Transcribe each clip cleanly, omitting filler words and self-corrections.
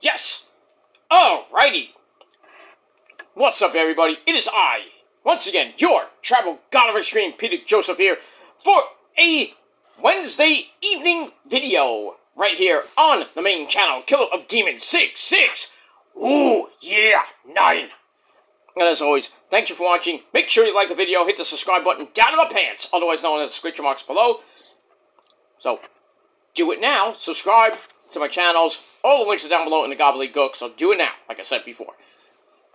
Yes! Alrighty! What's up, everybody? It is I, once again, your travel god of extreme, Peter Joseph here, for a Wednesday evening video, right here on the main channel, Killer of Demons 66. Ooh, yeah, 9. And as always, thank you for watching. Make sure you like the video, hit the subscribe button down in my pants, otherwise known as the scripture marks below. So, do it now. Subscribe to my channels. All the links are down below in the gobbledygook, so do it now, like I said before.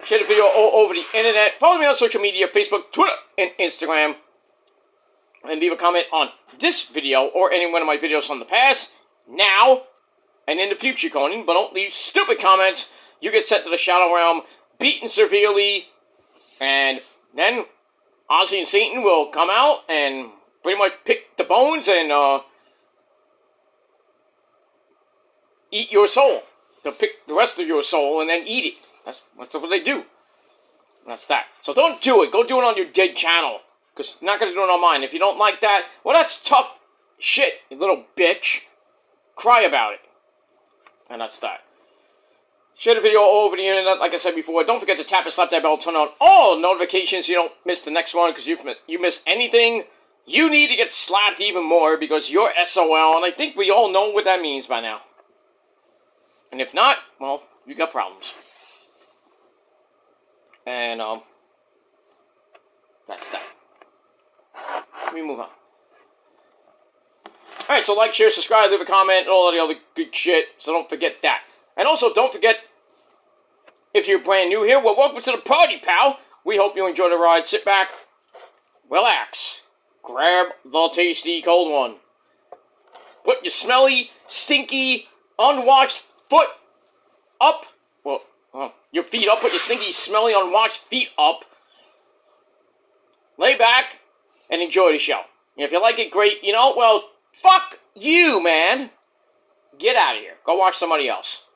Share the video all over the internet. Follow me on social media, Facebook, Twitter, and Instagram. And leave a comment on this video or any one of my videos from the past, now, and in the future, Conan. But don't leave stupid comments. You get sent to the Shadow Realm, beaten severely, and then Ozzy and Satan will come out and pretty much pick the bones and, eat your soul. They'll pick the rest of your soul and then eat it. That's what they do. That's that. So don't do it. Go do it on your dead channel. Because I'm not going to do it on mine. If you don't like that, well, that's tough shit, you little bitch. Cry about it. And that's that. Share the video all over the internet, like I said before. Don't forget to tap and slap that bell. Turn on all notifications so you don't miss the next one. Because if you miss anything, you need to get slapped even more because you're SOL. And I think we all know what that means by now. And if not, well, you got problems. And, that's that. Let me move on. Alright, so like, share, subscribe, leave a comment, and all of the other good shit. So don't forget that. And also, don't forget, if you're brand new here, well, welcome to the party, pal. We hope you enjoy the ride. Sit back, relax, grab the tasty cold one. Put your smelly, stinky, unwashed foot up. Well, your feet up. Put your stinky, smelly, unwashed feet up. Lay back and enjoy the show. And if you like it, great. You know, well, fuck you, man. Get out of here. Go watch somebody else.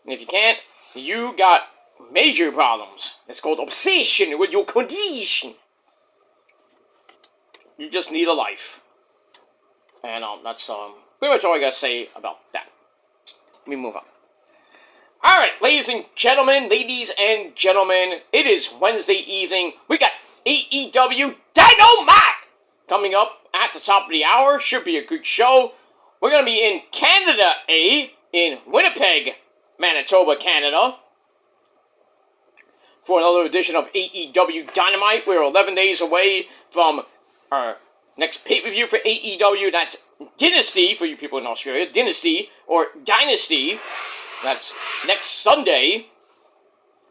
And if you can't, you got major problems. It's called obsession with your condition. You just need a life. And that's pretty much all I gotta say about that. Let me move on. Alright, ladies and gentlemen, it is Wednesday evening. We got AEW Dynamite coming up at the top of the hour. Should be a good show. We're going to be in Canada, in Winnipeg, Manitoba, Canada, for another edition of AEW Dynamite. We're 11 days away from our next pay-per-view for AEW. That's Dynasty, for you people in Australia. Dynasty, or Dynasty. That's next Sunday.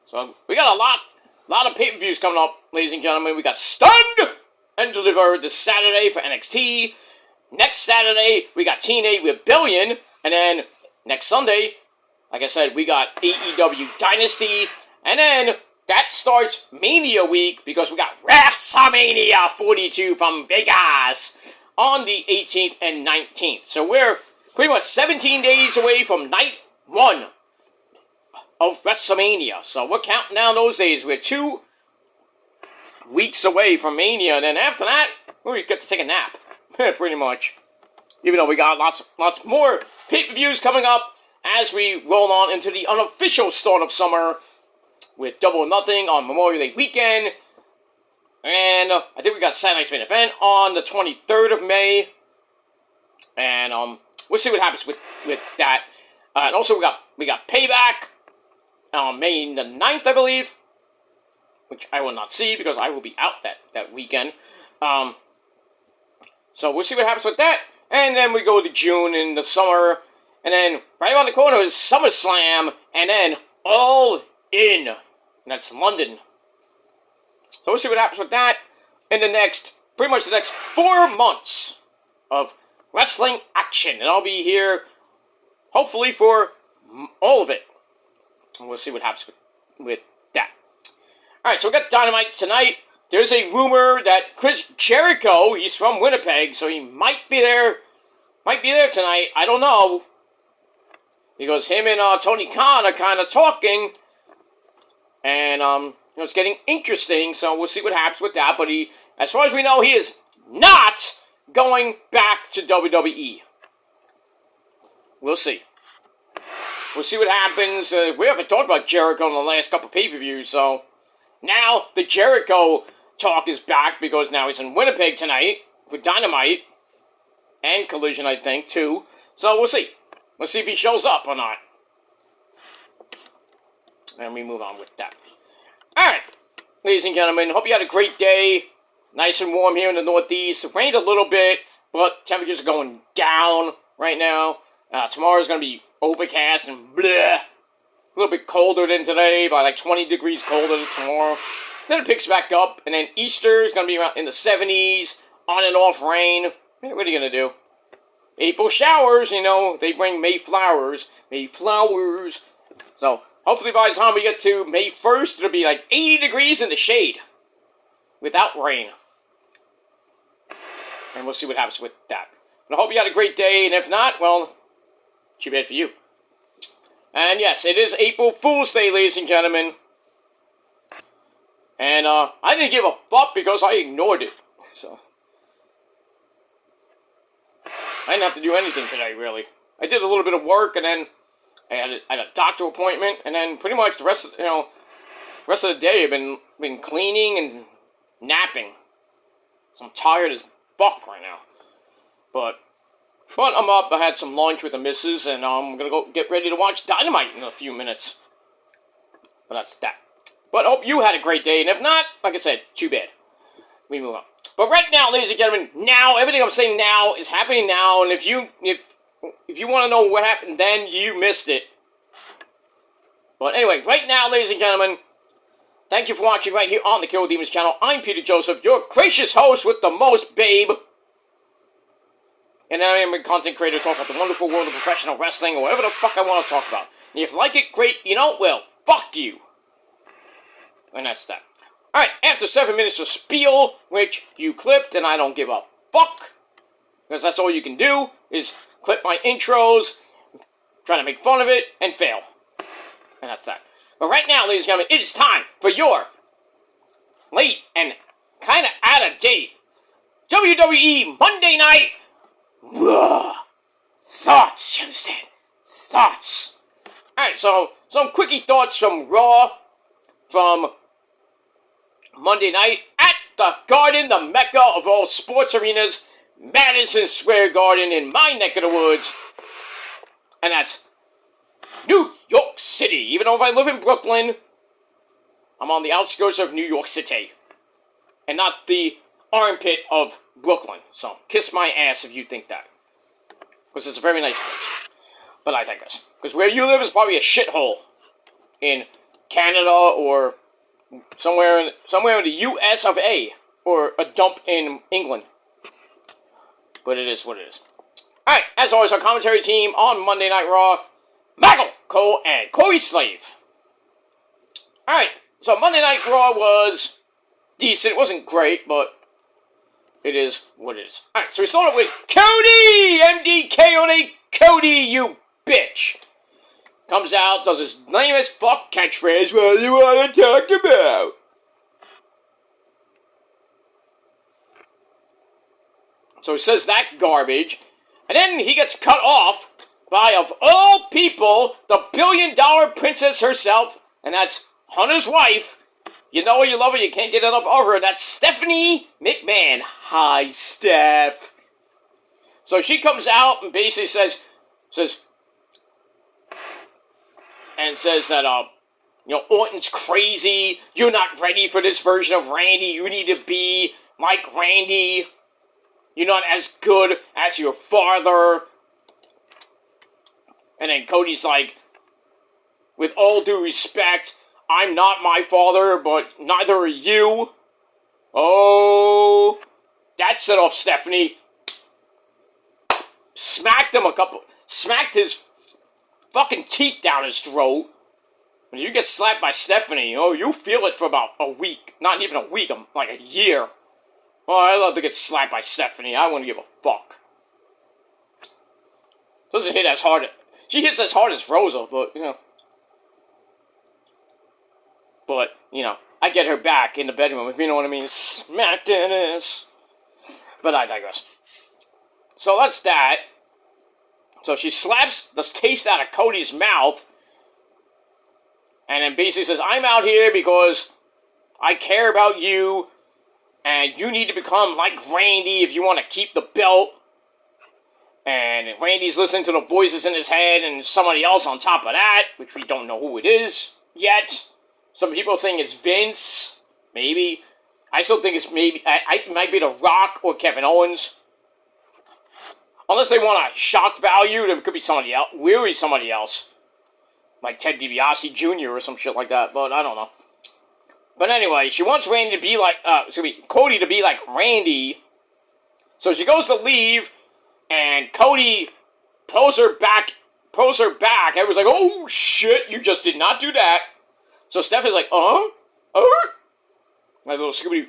So, we got a lot of pay-per-views coming up, ladies and gentlemen. We got Stunned and Delivered this Saturday for NXT. Next Saturday, we got TNA Rebellion. And then, next Sunday, like I said, we got AEW Dynasty. And then, that starts Mania Week, because we got WrestleMania 42 from Vegas on the 18th and 19th. So we're pretty much 17 days away from night 1 of WrestleMania. So we're counting down those days. We're 2 weeks away from Mania, and then after that, we get to take a nap. Pretty much. Even though we got lots more pay-per-views coming up as we roll on into the unofficial start of summer with Double or Nothing on Memorial Day weekend. And I think we got Saturday Night's Main Event on the 23rd of May. And we'll see what happens with that. And also we got Payback on May the 9th, I believe, which I will not see because I will be out that weekend. So we'll see what happens with that. And then we go to June in the summer. And then right around the corner is SummerSlam. And then All In. And that's London. So we'll see what happens with that in pretty much the next 4 months of wrestling action. And I'll be here, hopefully, for all of it. And we'll see what happens with that. Alright, so we got Dynamite tonight. There's a rumor that Chris Jericho, he's from Winnipeg, so he might be there tonight. I don't know. Because him and Tony Khan are kind of talking. And, it's getting interesting, so we'll see what happens with that. But as far as we know, he is not going back to WWE. We'll see. we'll see what happens. We haven't talked about Jericho in the last couple pay-per-views, so now the Jericho talk is back because now he's in Winnipeg tonight for Dynamite and Collision, I think, too. So we'll see. Let's see if he shows up or not. And we move on with that. Alright, ladies and gentlemen, hope you had a great day. Nice and warm here in the Northeast. It rained a little bit, but temperatures are going down right now. Tomorrow's going to be overcast and bleh. A little bit colder than today, by like 20 degrees colder than tomorrow. Then it picks back up, and then Easter is going to be around in the 70s, on and off rain. What are you going to do? April showers, you know, they bring May flowers. May flowers. So, hopefully by the time we get to May 1st, it'll be like 80 degrees in the shade. Without rain. And we'll see what happens with that. But I hope you had a great day, and if not, well, too bad for you. And yes, it is April Fool's Day, ladies and gentlemen. And I didn't give a fuck because I ignored it. So I didn't have to do anything today, really. I did a little bit of work, and then I had a doctor appointment, and then pretty much the rest of the day I've been cleaning and napping. So I'm tired as fuck right now. But I'm up. I had some lunch with the missus, and I'm gonna go get ready to watch Dynamite in a few minutes. But that's that. But I hope you had a great day, and if not, like I said, too bad. We move on. But right now, ladies and gentlemen, now, everything I'm saying now is happening now, and if you want to know what happened then, you missed it. But anyway, right now, ladies and gentlemen, thank you for watching right here on the Kill Demons channel. I'm Peter Joseph, your gracious host with the most, babe. And I am a content creator talking about the wonderful world of professional wrestling or whatever the fuck I want to talk about. And if you like it, great. You know, well, fuck you. And that's that. Alright, after 7 minutes of spiel, which you clipped, and I don't give a fuck, because that's all you can do, is clip my intros, try to make fun of it, and fail. And that's that. But right now, ladies and gentlemen, it is time for your late and kind of out-of-date WWE Monday Night thoughts. You understand? Thoughts. Alright, so some quickie thoughts from Raw from Monday night at the Garden, the mecca of all sports arenas, Madison Square Garden in my neck of the woods. And that's New York City. Even though if I live in Brooklyn, I'm on the outskirts of New York City. And not the armpit of Brooklyn. So, kiss my ass if you think that. Because it's a very nice place. But I digress. Because where you live is probably a shithole. In Canada or somewhere in the US of A. Or a dump in England. But it is what it is. Alright, as always, our commentary team on Monday Night Raw, Michael Cole and Corey Slave. Alright, so Monday Night Raw was decent. It wasn't great, but it is what it is. Alright, so we started with Cody! MDK Cody, you bitch! Comes out, does his lame as fuck catchphrase. What do you want to talk about? So he says that garbage. And then he gets cut off by, of all people, the billion-dollar princess herself. And that's Hunter's wife. You know her, you love her, you can't get enough of her. That's Stephanie McMahon. Hi, Steph. So she comes out and basically says that, Orton's crazy. You're not ready for this version of Randy. You need to be like Randy. You're not as good as your father. And then Cody's like, with all due respect, I'm not my father, but neither are you. Oh, that set off Stephanie. Smacked his fucking teeth down his throat. When you get slapped by Stephanie, you feel it for about a week. Not even a week, like a year. Oh, I love to get slapped by Stephanie. I wouldn't give a fuck. Doesn't hit as hard. She hits as hard as Rosa, but, But, I get her back in the bedroom, if you know what I mean. Smack Dennis. But I digress. So that's that. So she slaps the taste out of Cody's mouth. And then basically says, I'm out here because I care about you. And you need to become like Randy if you want to keep the belt. And Randy's listening to the voices in his head and somebody else on top of that, which we don't know who it is yet. Some people are saying it's Vince. Maybe. I still think it's maybe... it might be The Rock or Kevin Owens. Unless they want a shock value, there could be somebody else. Really somebody else. Like Ted DiBiase Jr. or some shit like that, but I don't know. But anyway, she wants Randy to be like, Cody to be like Randy. So she goes to leave, and Cody pulls her back. Everyone's like, oh shit, you just did not do that. So Steph is like, like a little Scooby,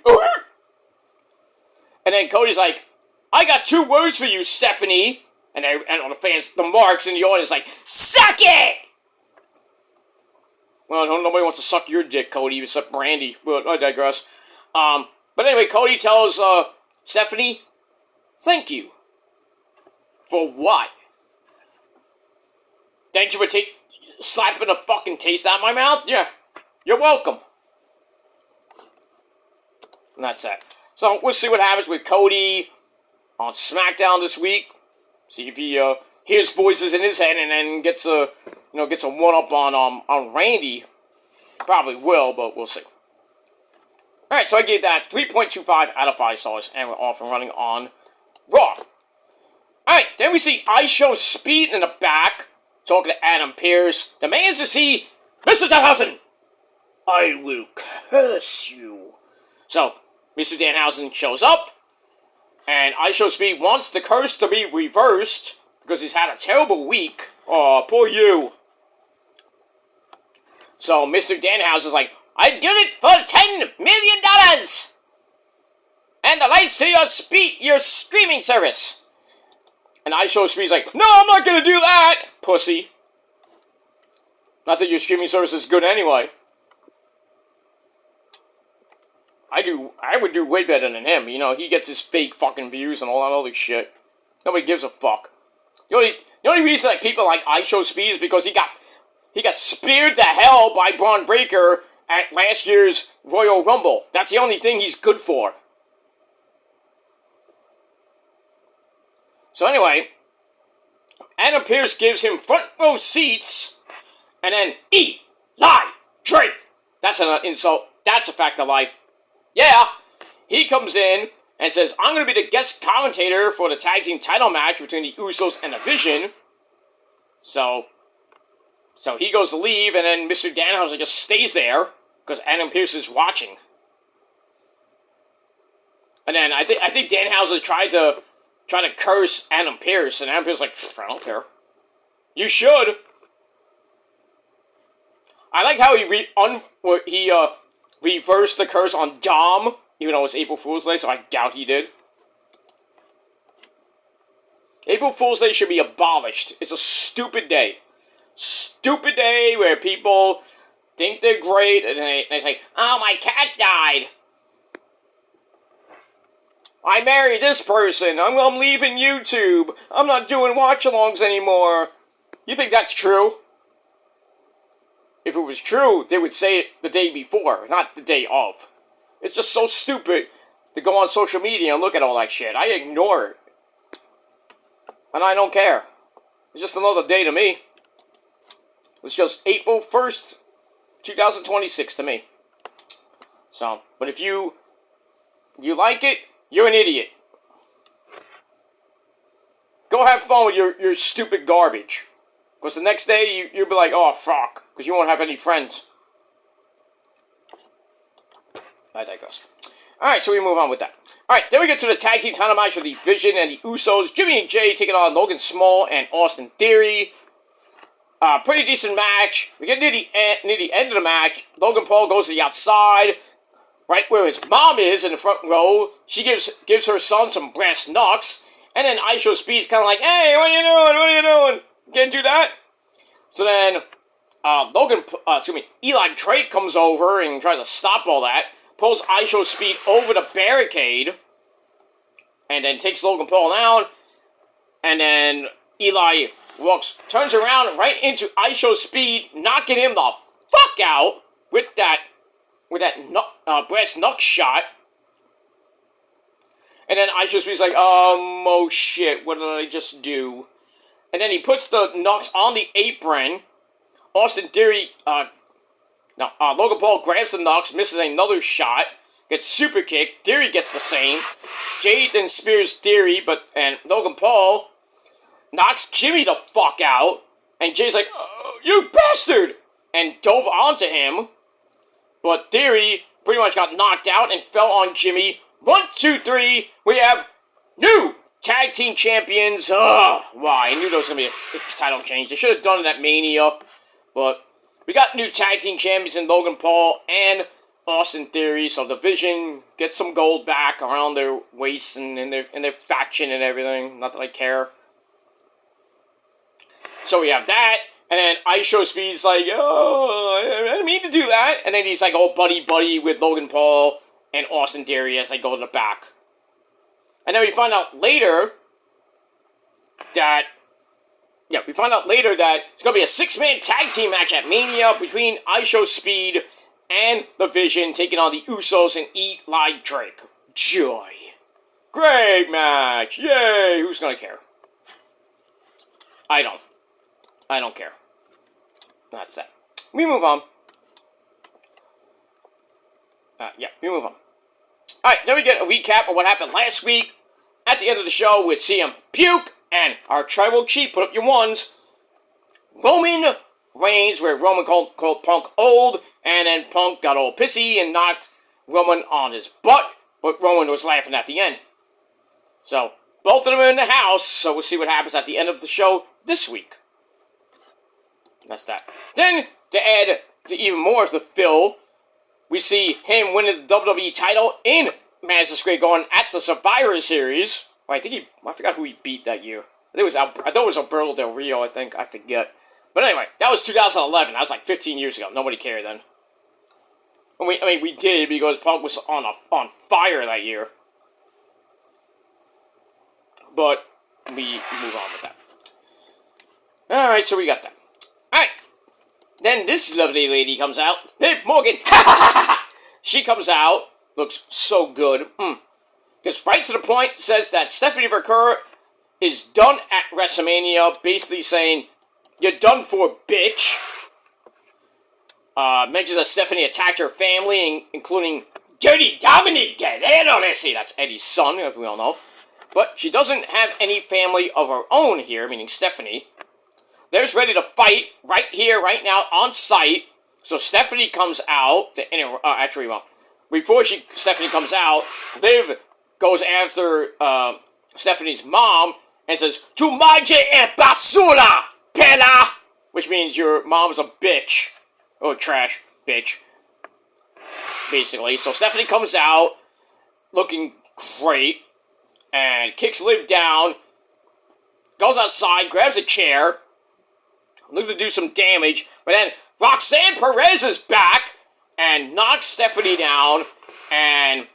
And then Cody's like, I got 2 words for you, Stephanie. And all the fans, the marks in the audience, like, suck it! Well, nobody wants to suck your dick, Cody, except Brandy. But I digress. But anyway, Cody tells Stephanie, thank you. For what? Thank you for slapping the fucking taste out of my mouth? Yeah. You're welcome. And that's that. So, we'll see what happens with Cody on SmackDown this week. See if he hears voices in his head and then gets a one-up on Randy. Probably will, but we'll see. Alright, so I gave that 3.25 out of 5 stars, and we're off and running on Raw. Alright, then we see IShowSpeed in the back, talking to Adam Pearce. Demands to see Mr. Danhausen. I will curse you. So, Mr. Danhausen shows up, and IShowSpeed wants the curse to be reversed, because he's had a terrible week. Aw, poor you. So, Mr. Danhausen's like, I'd do it for $10 million! And the rights to your streaming service! And IShowSpeed's like, no, I'm not gonna do that, pussy. Not that your streaming service is good anyway. I would do way better than him. You know, he gets his fake fucking views and all that other shit. Nobody gives a fuck. The only reason that people like IShowSpeed is because he got speared to hell by Braun Breaker at last year's Royal Rumble. That's the only thing he's good for. So anyway, Adam Pearce gives him front row seats, and then Eli Drake. That's an insult. That's a fact of life. Yeah, he comes in and says, I'm going to be the guest commentator for the tag team title match between the Usos and the Vision. So he goes to leave, and then Mr. Danhausen just stays there, because Adam Pearce is watching. And then I think Danhausen tried to curse Adam Pearce, and Adam Pearce like, I don't care. You should. I like how he reversed the curse on Dom, even though it was April Fool's Day, so I doubt he did. April Fool's Day should be abolished. It's a stupid day. Stupid day where people think they're great, and they say, oh, my cat died. I married this person. I'm leaving YouTube. I'm not doing watch-alongs anymore. You think that's true? If it was true, they would say it the day before, not the day of. It's just so stupid to go on social media and look at all that shit. I ignore it. And I don't care. It's just another day to me. It's just April 1st, 2026 to me. So, but if you like it, you're an idiot. Go have fun with your stupid garbage. Because the next day, you'll be like, oh, fuck. Because you won't have any friends. I digress. Alright, so we move on with that. Alright, then we get to the tag team title match with the Vision and the Usos. Jimmy and Jay taking on Logan Small and Austin Theory. Pretty decent match. We get near the end of the match. Logan Paul goes to the outside, right where his mom is in the front row. She gives her son some brass knucks. And then IShowSpeed's kind of like, hey, what are you doing? What are you doing? Can't do that. So then, Eli Drake comes over and tries to stop all that. Pulls IShowSpeed over the barricade. And then takes Logan Paul down. And then Eli turns around right into IShowSpeed, knocking him the fuck out with that brass knuck shot. And then IShowSpeed's like, oh shit, what did I just do? And then he puts the knucks on the apron. Austin Theory, Logan Paul grabs the knucks, misses another shot, gets super kicked. Theory gets the same. Jay then spears Theory, and Logan Paul knocks Jimmy the fuck out. And Jay's like, oh, you bastard! And dove onto him. But Theory pretty much got knocked out and fell on Jimmy. 1, 2, 3, we have new tag team champions. Ugh, why? I knew there was going to be a title change. They should have done it at Mania. But we got new tag team champions in Logan Paul and Austin Theory. So the Vision gets some gold back around their waist and in their faction and everything. Not that I care. So we have that. And then IShowSpeed's like, oh, I didn't mean to do that. And then he's like, oh, buddy with Logan Paul and Austin Theory as they go to the back. And then we find out later that it's going to be a 6-man tag team match at Mania between IShowSpeed and The Vision taking on the Usos and Eli Drake. Joy. Great match. Yay. Who's going to care? I don't care. That's that. We move on. We move on. Alright, then we get a recap of what happened last week at the end of the show with CM Puke and our Tribal Chief. Put up your ones. Roman Reigns, where Roman called Punk old, and then Punk got all pissy and knocked Roman on his butt, but Roman was laughing at the end. So, both of them are in the house, so we'll see what happens at the end of the show this week. That's that. Then, to add to even more of the fill, we see him winning the WWE title in Madison Square Garden at the Survivor Series. I forgot who he beat that year. I thought it was Alberto Del Rio, I forget. But anyway, that was 2011. That was like 15 years ago. Nobody cared then. We did because Punk was on fire that year. But we move on with that. Alright, so we got that. Alright. Then this lovely lady comes out. Liv Morgan. She comes out. Looks so good. Gets right to the point. Says that Stephanie Vaquer is done at WrestleMania. Basically saying, you're done for, bitch. Mentions that Stephanie attacked her family, including Dirty Dominic Guerrero. Let's see, that's Eddie's son, as we all know. But she doesn't have any family of her own here, meaning Stephanie. They're ready to fight right here, right now, on site. So Stephanie comes out. Before Stephanie comes out, Liv goes after Stephanie's mom and says, "Tu madre es basura, pela," which means your mom's a bitch. Or trash, bitch. Basically. So Stephanie comes out, looking great, and kicks Liv down, goes outside, grabs a chair, looking to do some damage, but then Roxanne Perez is back and knocks Stephanie down and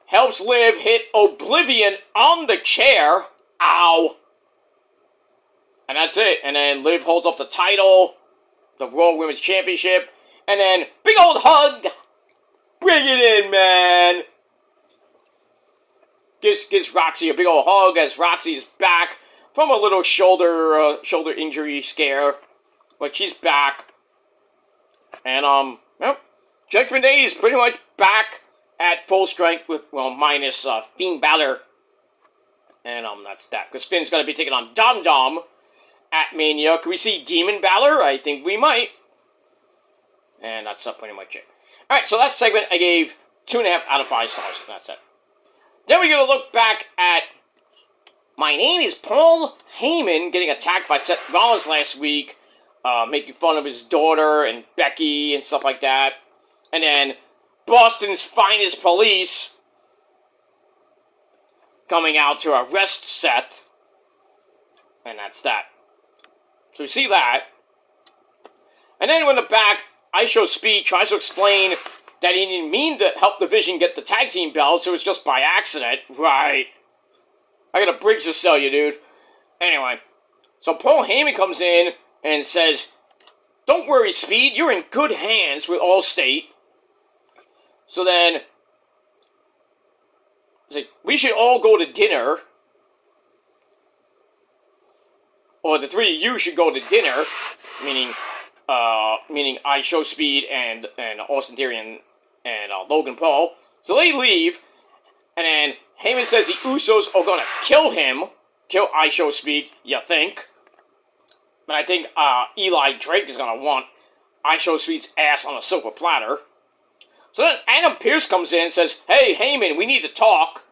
helps Liv hit Oblivion on the chair. Ow. And that's it. And then Liv holds up the title, the Raw Women's Championship, and then big old hug. Bring it in, man. Gives Roxy a big old hug as Roxy is back from a little shoulder injury scare, but she's back. And Judgment Day is pretty much back at full strength minus Finn Balor. And that's that, because Finn's gonna be taking on Dom Dom at Mania. Can we see Demon Balor? I think we might. And that's pretty much it. Alright, so that segment I gave 2.5 out of 5 stars. That's it. Then we're gonna look back at my name is Paul Heyman getting attacked by Seth Rollins last week, making fun of his daughter and Becky and stuff like that. And then Boston's finest police coming out to arrest Seth. And that's that. So we see that. And then in the back, IShowSpeed tries to explain that he didn't mean to help the Vision get the tag team belts, it was just by accident. Right. I got a Briggs to sell you, dude. Anyway. So Paul Heyman comes in and says, "Don't worry, Speed, you're in good hands with Allstate." So then, he's like, "We should all go to dinner. Or the three of you should go to dinner," meaning I Show Speed and Austin Theory and Logan Paul. So they leave, and then Heyman says the Usos are gonna kill I Show Speed. You think? But I think Eli Drake is gonna want I Show Speed's ass on a silver platter. So then Adam Pearce comes in and says, "Hey Heyman, we need to talk."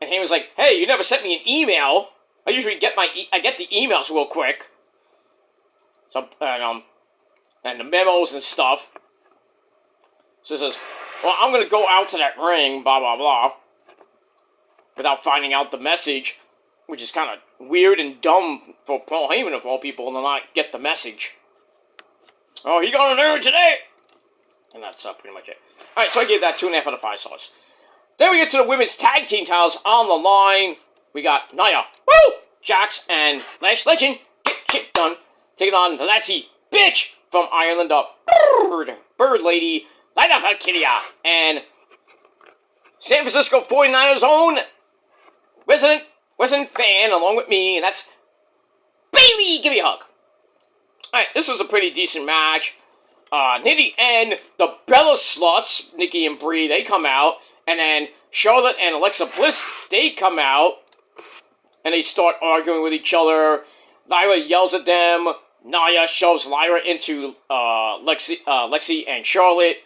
And Heyman's like, "Hey, you never sent me an email. I usually get I get the emails real quick." So and the memos and stuff. So he says, "Well, I'm gonna go out to that ring, blah blah blah," without finding out the message, which is kind of weird and dumb for Paul Heyman of all people to not get the message. "Oh, he got an error today," and that's pretty much it. All right, so I gave that 2.5 out of 5 stars. Then we get to the women's tag team titles on the line. We got Nia, Jax, and Lash Legend, kick done, taking on the Lassie bitch from Ireland, Bird Lady, Light of Valkyria, and San Francisco 49ers own resident fan along with me, and that's Bayley. Give me a hug. Alright, this was a pretty decent match. Near the end, the Bella Sluts, Nikki and Brie, they come out, and then Charlotte and Alexa Bliss, they come out, and they start arguing with each other. Lyra yells at them. Nia shoves Lyra into Lexi and Charlotte.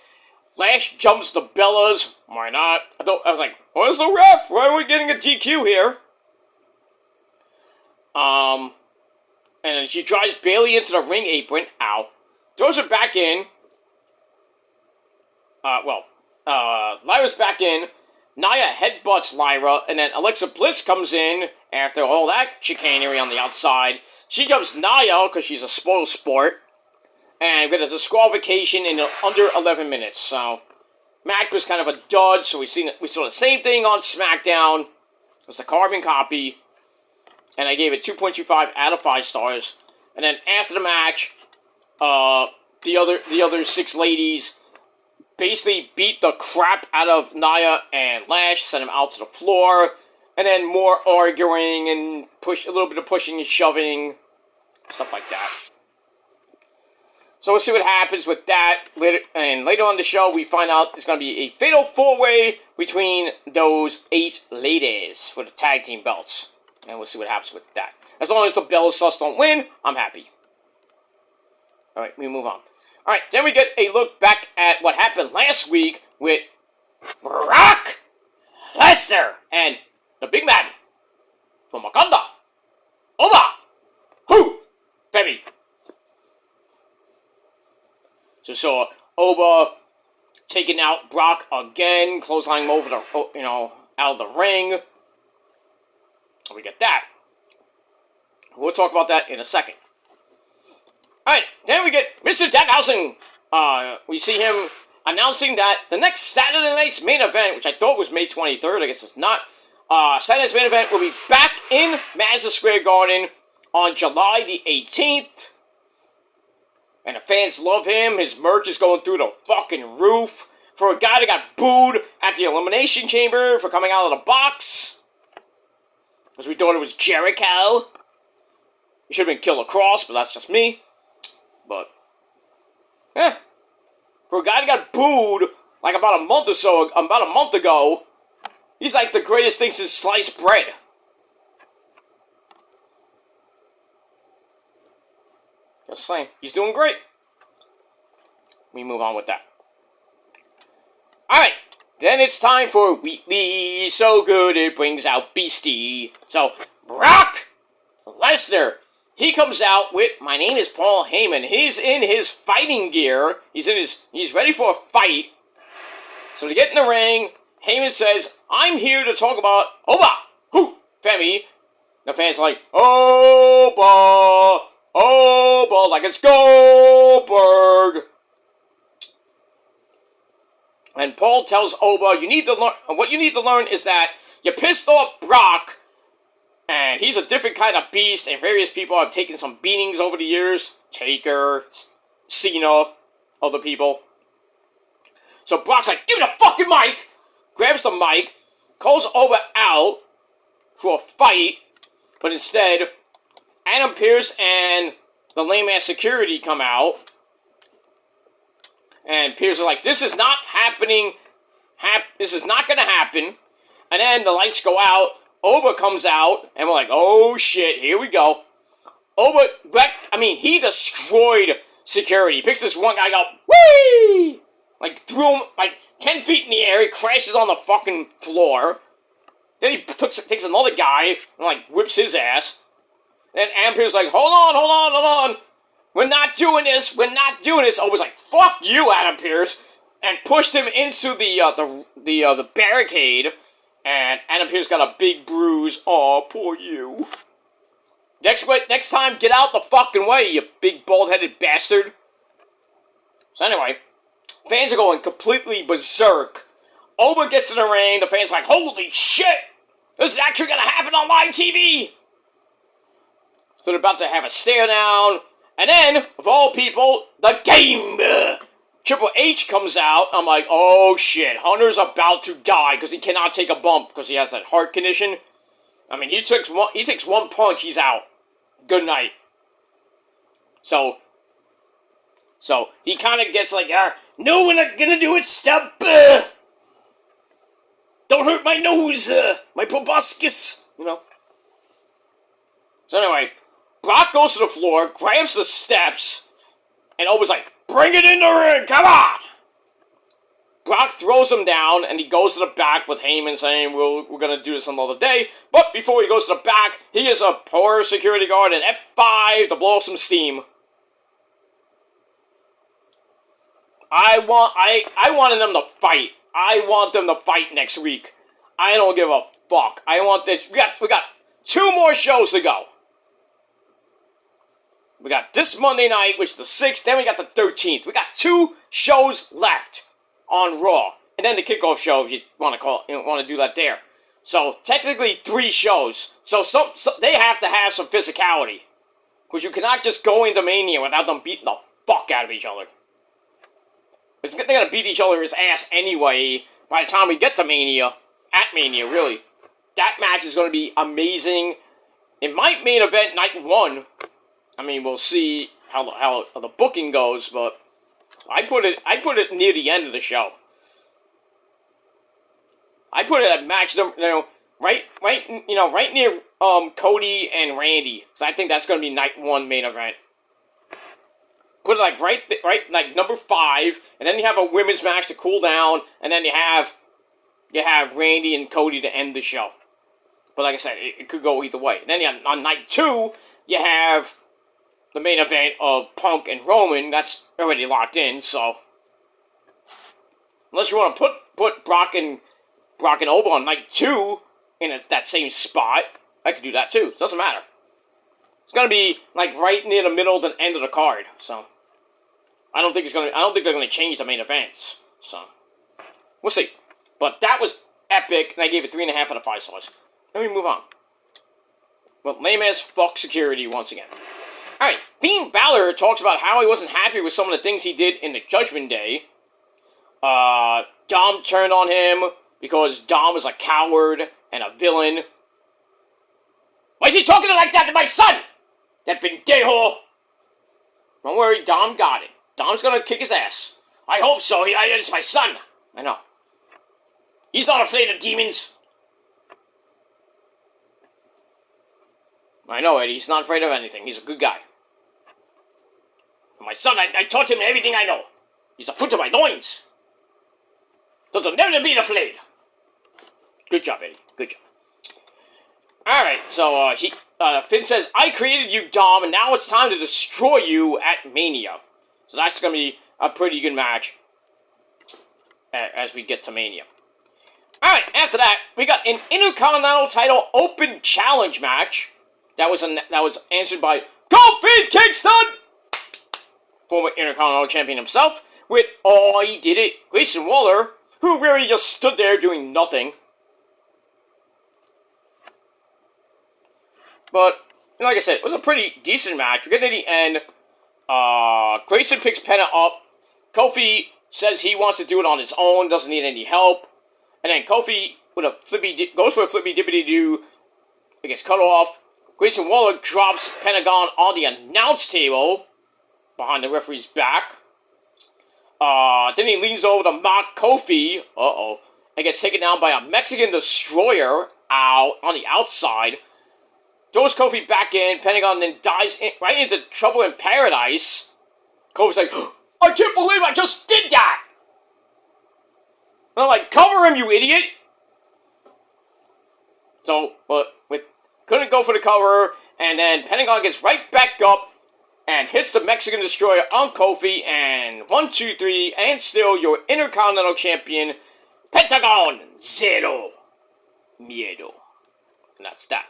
Lash jumps the Bellas. Why not? I was like, "Where's the ref? Why are we getting a DQ here?" And she drives Bayley into the ring apron. Ow. Throws her back in. Lyra's back in. Nia headbutts Lyra, and then Alexa Bliss comes in after all that chicanery on the outside. She jumps Nia because she's a spoil sport, and we get a disqualification in under 11 minutes. So Mac was kind of a dud. So we saw the same thing on SmackDown. It was a carbon copy, and I gave it 2.25 out of 5 stars. And then after the match, the other 6 ladies basically beat the crap out of Nia and Lash, sent them out to the floor, and then more arguing and a little bit of pushing and shoving, stuff like that. So we'll see what happens with that later. And later on the show, we find out it's going to be a fatal 4-way between those 8 ladies for the tag team belts, and we'll see what happens with that. As long as the Bella Sus don't win, I'm happy. All right, we move on. All right, then we get a look back at what happened last week with Brock Lesnar and the Big Man from Wakanda, Oba, Femi. So Oba taking out Brock again, clotheslining him over out of the ring. We get that. We'll talk about that in a second. Alright, then we get Mr. Danhausen. We see him announcing that the next Saturday night's main event, which I thought was May 23rd, I guess it's not. Saturday's main event will be back in Madison Square Garden on July the 18th. And the fans love him. His merch is going through the fucking roof. For a guy that got booed at the Elimination Chamber for coming out of the box. Because we thought it was Jericho. He should have been Killer Cross, but that's just me. But, for a guy that got booed like about a month ago, he's like the greatest thing since sliced bread. Just saying, he's doing great. We move on with that. Alright, then it's time for Wheatley So Good It Brings Out Beastie. So, Brock Lesnar. He comes out with, "My name is Paul Heyman." He's in his fighting gear. He's ready for a fight. So to get in the ring, Heyman says, "I'm here to talk about Oba, Femi." The fans are like, "Oba, like it's Goldberg." And Paul tells Oba, what you need to learn is that you pissed off Brock And he's a different kind of beast, and various people have taken some beatings over the years. Taker, Cena, other people. So Brock's like, give me the fucking mic! Grabs the mic, calls Oba out for a fight, but instead, Adam Pearce and the lame-ass security come out, and Pearce is like, this is not happening, this is not gonna happen, and then the lights go out, Oba comes out, and we're like, oh shit, here we go. Oba, he destroyed security. He picks this one guy up, whee! Like, threw him, 10 feet in the air, he crashes on the fucking floor. Then he takes another guy, and, whips his ass. Then Ampere's like, hold on. We're not doing this. Oba's like, fuck you, Adam Pearce. And pushed him into the barricade. And Adam Pearce got a big bruise. Aw, poor you. Next time, get out the fucking way, you big bald-headed bastard. So anyway, fans are going completely berserk. Oba gets in the ring, the fans are like, holy shit! This is actually gonna happen on live TV! So they're about to have a stare down, and then, of all people, the game! Triple H comes out, I'm like, oh shit, Hunter's about to die, because he cannot take a bump, because he has that heart condition. I mean, he takes one punch, he's out. Good night. So he kind of gets like, no, we're not gonna do it, stop! Don't hurt my nose, my proboscis, you know. So anyway, Brock goes to the floor, grabs the steps, and Oba's like, bring it in the ring, come on! Brock throws him down, and he goes to the back with Heyman saying, we're gonna do this another day. But before he goes to the back, he is a poor security guard and F5 to blow off some steam. I wanted them to fight. I want them to fight next week. I don't give a fuck. I want this. We got 2 more shows to go. We got this Monday night, which is the 6th. Then we got the 13th. We got 2 shows left on Raw, and then the kickoff show if you want to do that there. So technically 3 shows. So they have to have some physicality, because you cannot just go into Mania without them beating the fuck out of each other. They're gonna beat each other's ass anyway. By the time we get to Mania, really, that match is gonna be amazing. It might main event night 1. I mean, we'll see how the booking goes, but I put it near the end of the show. I put it at match number, right near Cody and Randy, because I think that's gonna be night 1 main event. Put it right number 5, and then you have a women's match to cool down, and then you have Randy and Cody to end the show. But like I said, it could go either way. And then on night 2, you have the main event of Punk and Roman. That's already locked in, so unless you want to put Brock and Oba on night 2 in that same spot, I could do that too. So it doesn't matter. It's gonna be right near the middle to the end of the card, so I don't think they're gonna change the main events. So we'll see. But that was epic, and I gave it 3.5 out of 5 stars. Let me move on. Well, lame as fuck security once again. Alright, Finn Balor talks about how he wasn't happy with some of the things he did in the Judgment Day. Dom turned on him because Dom is a coward and a villain. Why is he talking like that to my son? That pendejo! Don't worry, Dom got it. Dom's gonna kick his ass. I hope so. It's my son. I know. He's not afraid of demons. I know, Eddie. He's not afraid of anything. He's a good guy. My son, I taught him everything I know. He's a foot to my loins. So they'll never be afraid. Good job, Eddie. Good job. Alright, so Finn says, I created you, Dom, and now it's time to destroy you at Mania. So that's going to be a pretty good match as we get to Mania. Alright, after that, we got an Intercontinental title open challenge match. That was answered by Kofi Kingston, former Intercontinental Champion himself, with he did it, Grayson Waller, who really just stood there doing nothing. But, like I said, it was a pretty decent match. We're getting to the end. Grayson picks Penta up. Kofi says he wants to do it on his own, doesn't need any help. And then Kofi goes for a flippy dippity do. It gets cut off. Grayson Waller drops Pentagon on the announce table behind the referee's back. Then he leans over to mock Kofi. And gets taken down by a Mexican Destroyer out on the outside. Throws Kofi back in. Pentagon then dives right into Trouble in Paradise. Kofi's like, I can't believe I just did that! And I'm like, cover him, you idiot! So, but couldn't go for the cover, and then Pentagon gets right back up and hits the Mexican Destroyer on Kofi, and 1, 2, 3, and still your Intercontinental Champion, Pentagon Zero Miedo. And that's that.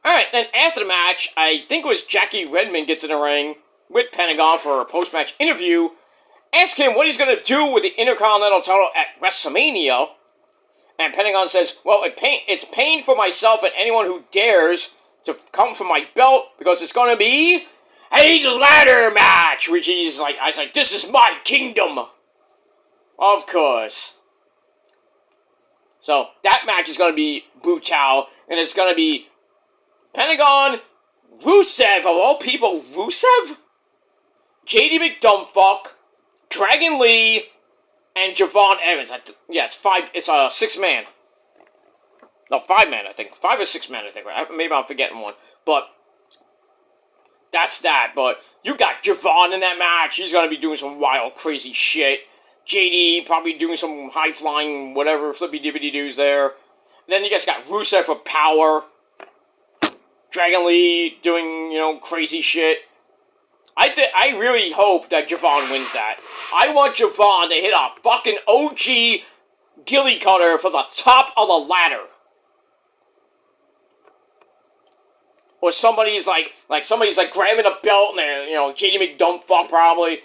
Alright, then after the match, I think it was Jackie Redmond gets in the ring with Pentagon for a post-match interview. Ask him what he's going to do with the Intercontinental title at WrestleMania. And Pentagon says, well, it's pain for myself and anyone who dares to come for my belt because it's going to be a ladder match. Which he's like, I was like, this is my kingdom. Of course. So that match is going to be brutal. And it's going to be Pentagon, Rusev, of all people, Rusev? JD McDumpfuck, Dragon Lee, and Javon Evans. It's a 6-man. No, 5-man, I think. 5 or 6-man, I think. Right? Maybe I'm forgetting one. But that's that. But you got Javon in that match. He's going to be doing some wild, crazy shit. JD probably doing some high-flying, whatever, flippy-dippity-doos there. And then you guys got Rusev for power. Dragon Lee doing, crazy shit. I really hope that Javon wins that. I want Javon to hit a fucking OG ghillie cutter from the top of the ladder. Or somebody's like grabbing a belt and they're, JD McDumpfuck probably.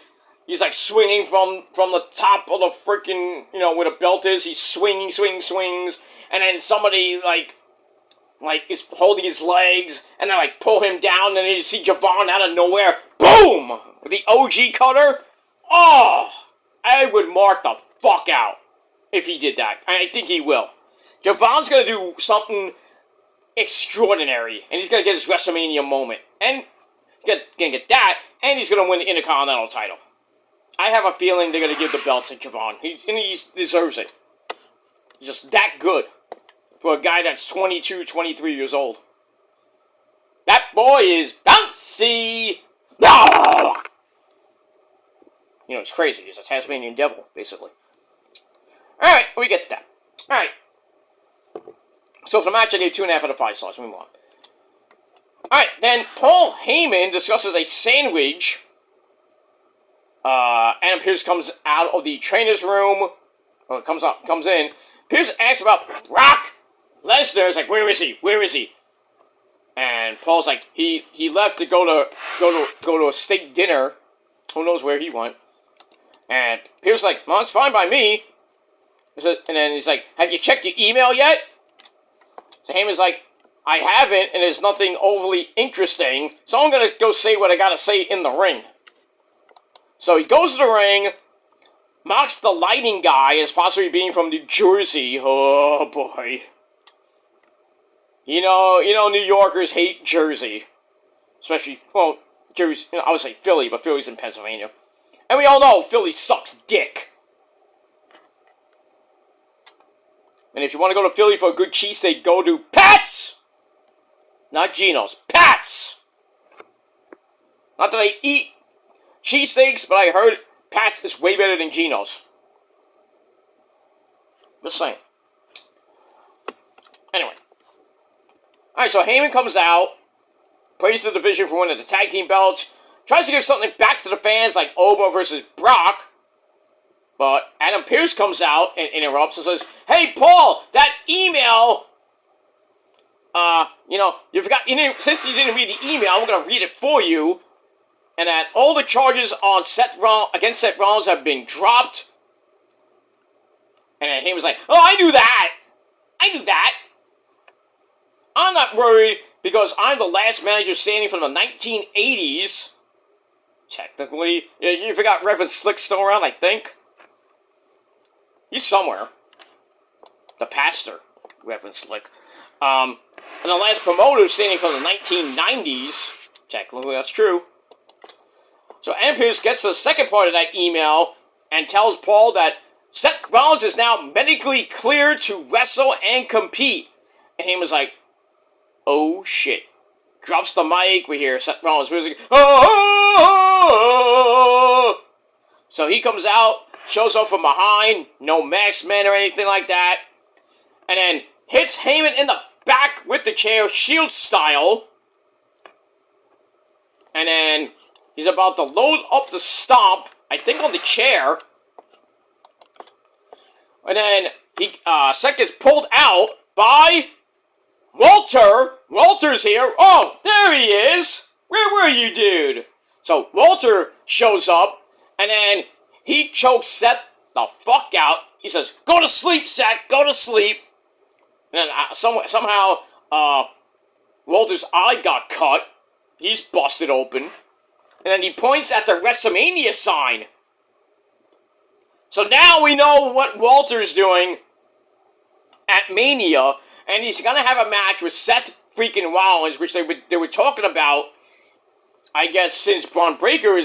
He's like swinging from the top of the freaking, where the belt is. He's swings. And then somebody like is holding his legs, and then pull him down, and then you see Javon out of nowhere, boom! With the OG cutter. Oh! I would mark the fuck out if he did that. I think he will. Javon's gonna do something extraordinary, and he's gonna get his WrestleMania moment. And he's gonna get that, and he's gonna win the Intercontinental title. I have a feeling they're gonna give the belt to Javon. He deserves it. He's just that good. For a guy that's 22, 23 years old. That boy is bouncy! It's crazy. He's a Tasmanian devil, basically. Alright, we get that. Alright. So for the match, I gave 2.5 out of 5 stars. Move on. Alright, then Paul Heyman discusses a sandwich. Adam Pearce comes out of the trainer's room. Or comes in. Pearce asks about Brock Lesnar's like, where is he? And Paul's like, he left to go to a steak dinner. Who knows where he went? And Pearce's like, well, it's fine by me. And then he's like, have you checked your email yet? So Heyman's like, I haven't, and there's nothing overly interesting, so I'm gonna go say what I gotta say in the ring. So he goes to the ring, mocks the lighting guy as possibly being from New Jersey. Oh boy. You know, New Yorkers hate Jersey. Especially, Jersey, I would say Philly, but Philly's in Pennsylvania. And we all know Philly sucks dick. And if you want to go to Philly for a good cheesesteak, go to Pat's! Not Geno's. Pat's! Not that I eat cheesesteaks, but I heard Pat's is way better than Geno's. Just saying. Anyway. Alright, so Heyman comes out, praises the division for winning the tag team belts, tries to give something back to the fans like Oba versus Brock, but Adam Pearce comes out and interrupts and says, hey, Paul, that email, you forgot, since you didn't read the email, I'm going to read it for you, and that all the charges on against Seth Rollins have been dropped, and then Heyman's like, oh, I knew that. I'm not worried because I'm the last manager standing from the 1980s. Technically. You forgot Reverend Slick's still around, I think. He's somewhere. The pastor, Reverend Slick. And the last promoter standing from the 1990s. Technically, that's true. So Adam Pearce gets to the second part of that email and tells Paul that Seth Rollins is now medically cleared to wrestle and compete. And he was like, oh shit. Drops the mic, we hear Seth Rollins music. Oh! So he comes out, shows up from behind, no masked man or anything like that. And then hits Heyman in the back with the chair, Shield style. And then he's about to load up the stomp, I think on the chair. And then Seth gets pulled out by Walter. Walter's here. Oh, there he is. Where were you, dude? So Walter shows up, and then he chokes Seth the fuck out. He says, go to sleep, Seth. Go to sleep. And then somehow Walter's eye got cut. He's busted open. And then he points at the WrestleMania sign. So now we know what Walter's doing at Mania. And he's going to have a match with Seth freaking Rollins, which they were talking about, I guess, since Braun Breaker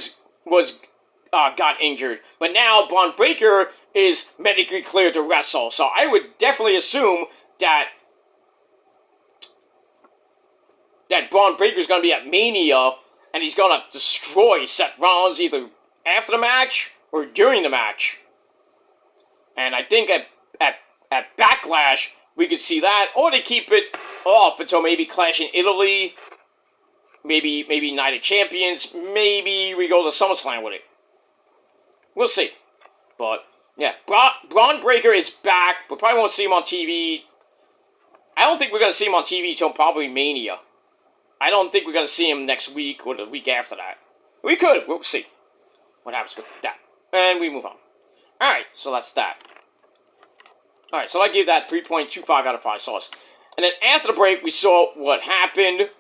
got injured. But now Braun Breaker is medically cleared to wrestle. So I would definitely assume that Braun Breaker is going to be at Mania, and he's going to destroy Seth Rollins either after the match or during the match. And I think at Backlash, we could see that, or they keep it off until maybe Clash in Italy, maybe Night of Champions, maybe we go to SummerSlam with it. We'll see. But, yeah, Braun Breaker is back. We probably won't see him on TV. I don't think we're going to see him on TV until probably Mania. I don't think we're going to see him next week or the week after that. We could. We'll see what happens with that. And we move on. Alright, so that's that. Alright, so I gave that 3.25 out of 5 stars. And then after the break, we saw what happened. And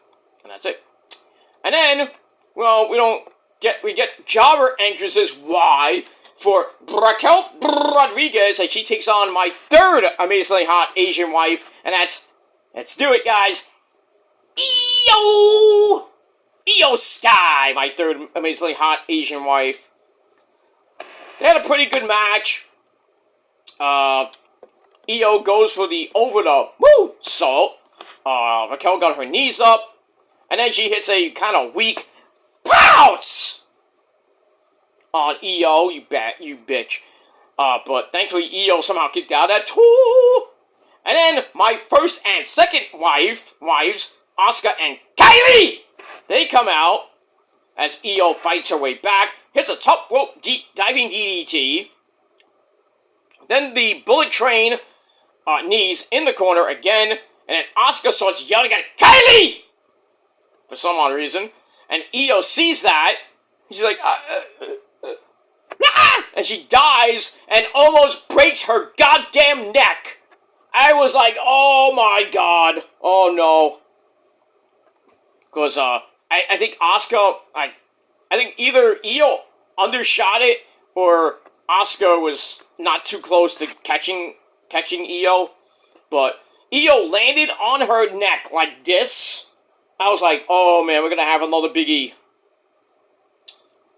that's it. And then, well, we get jobber entrances. Why? For Raquel Rodriguez, as she takes on my third amazingly hot Asian wife. And let's do it, guys. Io Sky, my third amazingly hot Asian wife. They had a pretty good match. Io goes for the over-the-moonsault. Raquel got her knees up. And then she hits a kind of weak pounce on Io, you bitch. But thankfully Io somehow kicked out that tool. And then my first and second wives, Asuka and Kylie, they come out as Io fights her way back, hits a top rope diving DDT. Then the Bullet Train knees in the corner again, and then Asuka starts yelling at Kylie for some odd reason, and Io sees that. She's like, and she dies and almost breaks her goddamn neck. I was like, oh my god, oh no. Because I think Asuka, I think either Io undershot it or Asuka was not too close to catching Io, but Io landed on her neck like this. I was like, oh man, we're gonna have another biggie.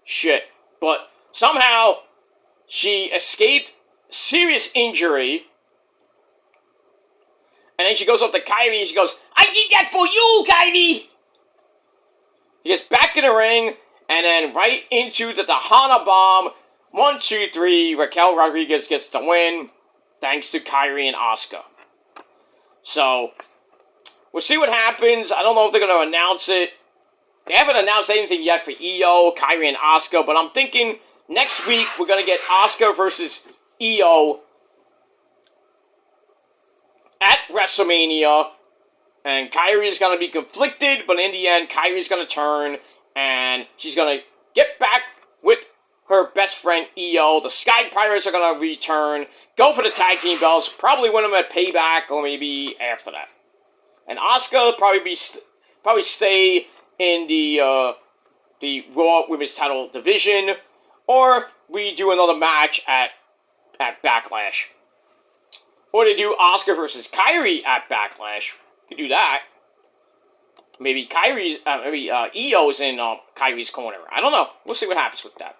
Shit. But somehow she escaped serious injury. And then she goes up to Kyrie and she goes, I did that for you, Kyrie! He gets back in the ring, and then right into the Tejana Bomb. 1, 2, 3, Raquel Rodriguez gets the win, thanks to Kyrie and Asuka. So, we'll see what happens. I don't know if they're going to announce it. They haven't announced anything yet for Io, Kyrie, and Asuka, but I'm thinking next week we're going to get Asuka versus Io at WrestleMania. And Kyrie's going to be conflicted, but in the end, Kyrie's going to turn, and she's going to get back with her best friend, Io. The Sky Pirates are going to return, go for the tag team belts, probably win them at Payback, or maybe after that. And Asuka will probably be probably stay in the Raw Women's Title division, or we do another match at Backlash. Or they do Asuka versus Kairi at Backlash. We do that. Maybe Io's in Kairi's corner. I don't know. We'll see what happens with that.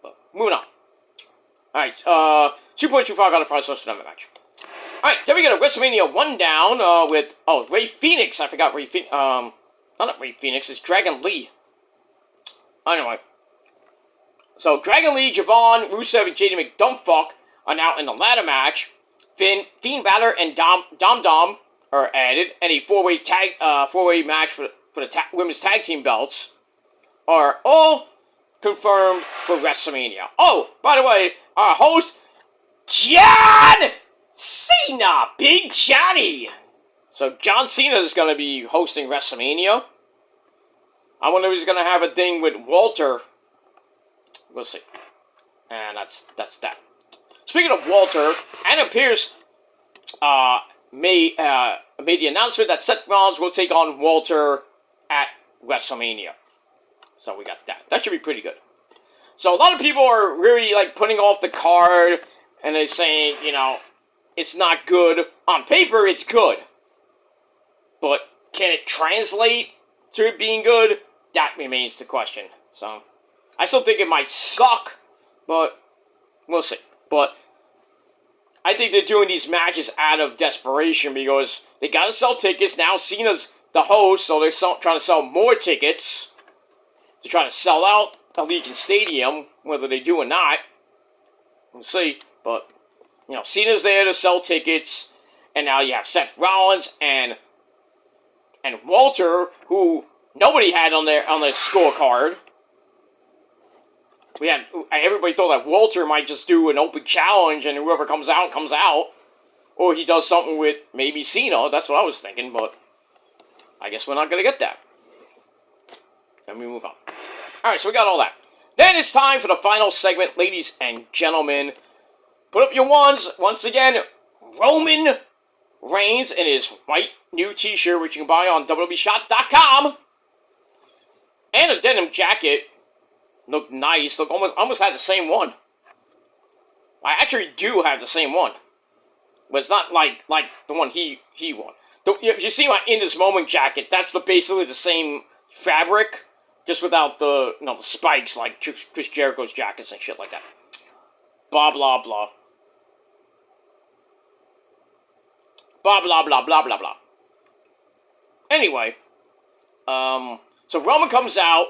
But moving on. Alright, 2.25 out of 5 social number match. Alright, then we get a WrestleMania 1 down with, Rey Fenix. I forgot Rey Fenix. Not Rey Fenix, it's Dragon Lee. Anyway. So, Dragon Lee, Javon, Rusev, and JD McDumpfuck are now in the ladder match. Finn Balor, and Dom are added, and a four-way match for the women's tag team belts are all confirmed for WrestleMania. Oh, by the way, our host, John Cena, Big Johnny. So John Cena is going to be hosting WrestleMania. I wonder if he's going to have a thing with Walter. We'll see. And that's that. Speaking of Walter, Anna Pierce made the announcement that Seth Rollins will take on Walter at WrestleMania. So we got that. That should be pretty good. So a lot of people are really putting off the card, and they're saying, it's not good. On paper, it's good. But can it translate to it being good? That remains the question. So I still think it might suck, but we'll see. But I think they're doing these matches out of desperation because they gotta sell tickets. Now Cena's the host, so they're trying to sell more tickets. They're trying to sell out Allegiant Stadium, whether they do or not. We'll see. But, Cena's there to sell tickets. And now you have Seth Rollins and Walter, who nobody had on their scorecard. Everybody thought that Walter might just do an open challenge and whoever comes out, comes out. Or he does something with maybe Cena. That's what I was thinking, but I guess we're not going to get that. Then we move on. Alright, so we got all that. Then it's time for the final segment, ladies and gentlemen. Put up your ones. Once again, Roman Reigns in his white new t-shirt, which you can buy on WWEshop.com. And a denim jacket. Look nice. Look, almost had the same one. I actually do have the same one. But it's not like the one he won. If you see my In This Moment jacket, that's basically the same fabric, just without the spikes like Chris Jericho's jackets and shit like that. Blah, blah, blah. Blah, blah, blah, blah, blah, blah. Anyway, so Roman comes out.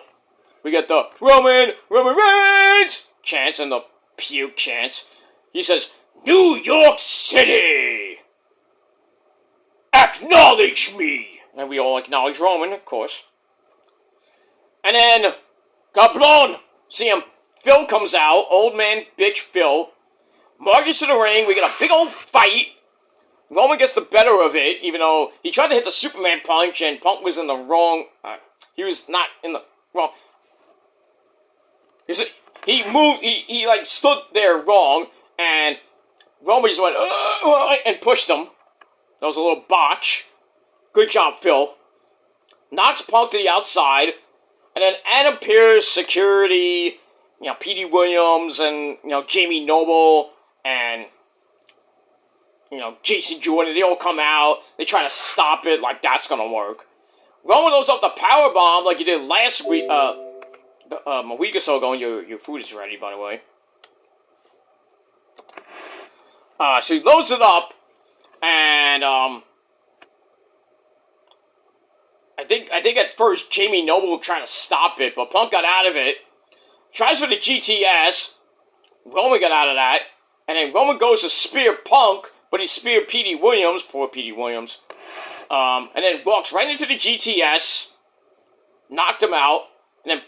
We get the Roman Reigns chants and the puke chants. He says, New York City! Acknowledge me! And we all acknowledge Roman, of course. And then, Gablon! See him. Phil comes out. Old man bitch Phil. Marches to the ring. We get a big old fight. Roman gets the better of it, even though he tried to hit the Superman punch and Punk was in the wrong... he was not in the wrong... He moved, he stood there wrong, and Roman just went, and pushed him. That was a little botch. Good job, Phil. Knocks Punk to the outside, and then Adam Pearce, security, Petey Williams, and, Jamie Noble, and, Jason Jordan, they all come out. They try to stop it like that's gonna work. Roman goes up the powerbomb like he did last week, a week or so ago, and your food is ready, by the way. So he loads it up, and I think at first Jamie Noble was trying to stop it, but Punk got out of it. Tries for the GTS. Roman got out of that, and then Roman goes to spear Punk, but he speared Petey Williams, poor Petey Williams, and then walks right into the GTS, knocked him out, and then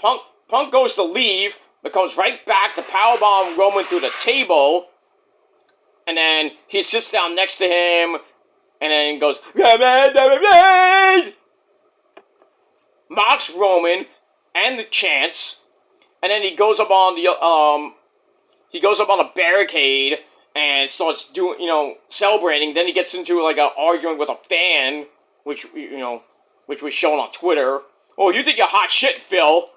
Punk goes to leave, but comes right back to powerbomb Roman through the table, and then he sits down next to him, and then goes, mocks Roman and the chants, and then he goes up on a barricade and starts doing, celebrating. Then he gets into arguing with a fan, which which was shown on Twitter. Oh, you think you're hot shit, Phil?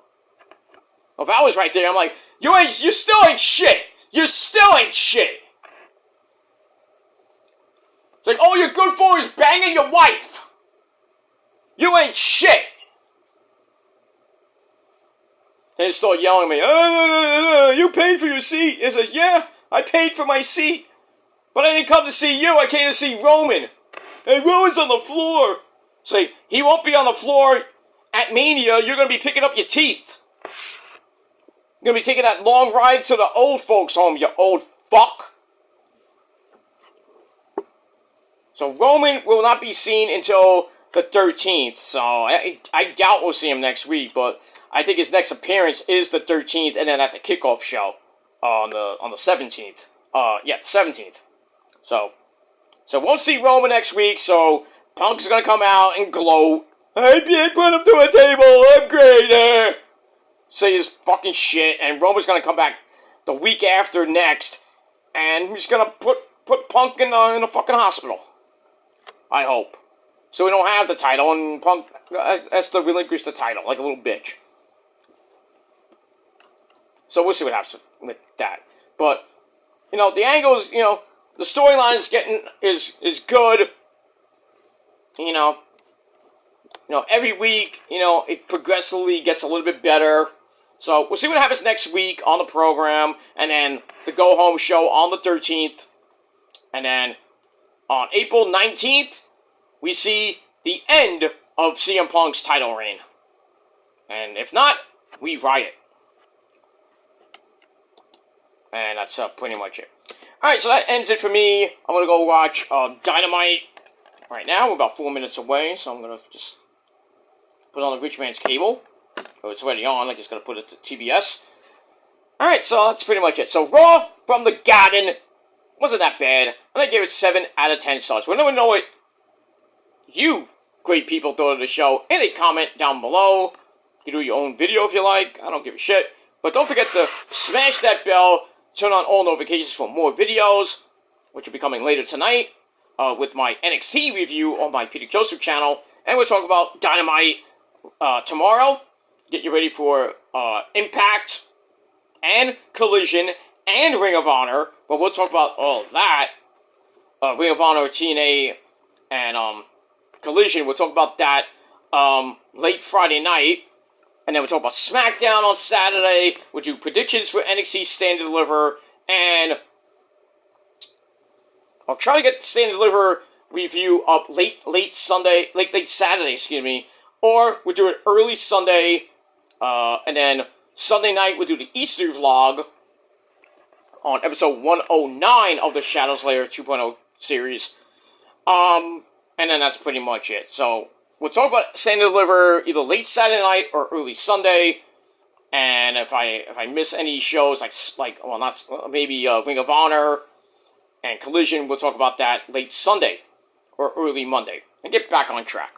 If I was right there, I'm like, you still ain't shit. You still ain't shit. It's like, all you're good for is banging your wife. You ain't shit. Then they start yelling at me, you paid for your seat. It's like, yeah, I paid for my seat. But I didn't come to see you, I came to see Roman. And Roman's on the floor. It's like, he won't be on the floor at Mania. You're going to be picking up your teeth. You're going to be taking that long ride to the old folks' home, you old fuck. So Roman will not be seen until the 13th. So I doubt we'll see him next week, but I think his next appearance is the 13th, and then at the kickoff show on the 17th. The 17th. So won't see Roman next week. So Punk's gonna come out and gloat. I put him to a table. I'm great. Say his fucking shit, and Roman's gonna come back the week after next, and he's gonna put Punk in a fucking hospital. I hope. So we don't have the title, and Punk has to relinquish the title like a little bitch. So we'll see what happens with that. But the angles, the storyline is good. Every week, it progressively gets a little bit better. So we'll see what happens next week on the program, and then the go home show on the 13th, and then on April 19th, we see the end of CM Punk's title reign. And if not, we riot. And that's pretty much it. Alright, so that ends it for me. I'm going to go watch Dynamite right now. We're about 4 minutes away, so I'm going to just put on the Rich Man's Cable. Oh, it's already on. I just got to put it to TBS. Alright, so that's pretty much it. So Raw from the Garden wasn't that bad. And I gave it 7 out of 10 stars. We'll never know what you great people thought of the show in a comment down below. You can do your own video if you like. I don't give a shit. But don't forget to smash that bell. Turn on all notifications for more videos, which will be coming later tonight with my NXT review on my Peter Joseph channel. And we'll talk about Dynamite tomorrow. Get you ready for Impact and Collision and Ring of Honor. But we'll talk about all of that. Ring of Honor, TNA, and Collision. We'll talk about that late Friday night. And then we'll talk about SmackDown on Saturday. We'll do predictions for NXT Stand and Deliver. And I'll try to get the Stand and Deliver review up late Saturday, excuse me. Or we'll do it early Sunday. And then Sunday night we'll do the Easter vlog on episode 109 of the Shadows Lair 2.0 series. And then that's pretty much it. So we'll talk about Stand and Deliver either late Saturday night or early Sunday. And if I miss any shows, maybe Ring of Honor and Collision, we'll talk about that late Sunday or early Monday and get back on track.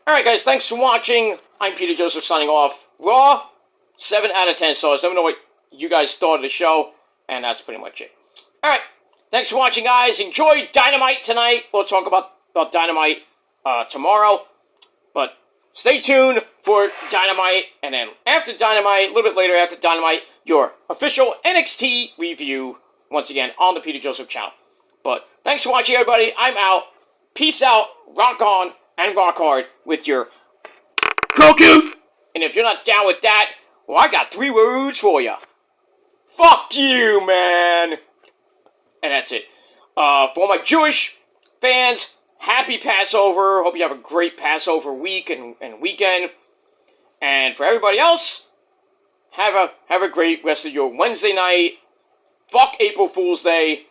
Alright guys, thanks for watching. I'm Peter Joseph signing off. Raw, 7 out of 10 stars. Let me know what you guys thought of the show. And that's pretty much it. Alright, thanks for watching guys. Enjoy Dynamite tonight. We'll talk about Dynamite tomorrow. But stay tuned for Dynamite. And then after Dynamite, a little bit later after Dynamite, your official NXT review. Once again, on the Peter Joseph channel. But thanks for watching everybody. I'm out. Peace out. Rock on. And rock hard with your Goku! And if you're not down with that, well, I got 3 words for you. Fuck you, man! And that's it. For my Jewish fans, happy Passover. Hope you have a great Passover week and weekend. And for everybody else, have a great rest of your Wednesday night. Fuck April Fool's Day.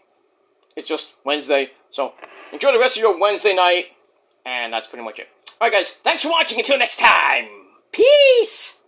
It's just Wednesday. So, enjoy the rest of your Wednesday night. And that's pretty much it. Alright guys, thanks for watching. Until next time. Peace!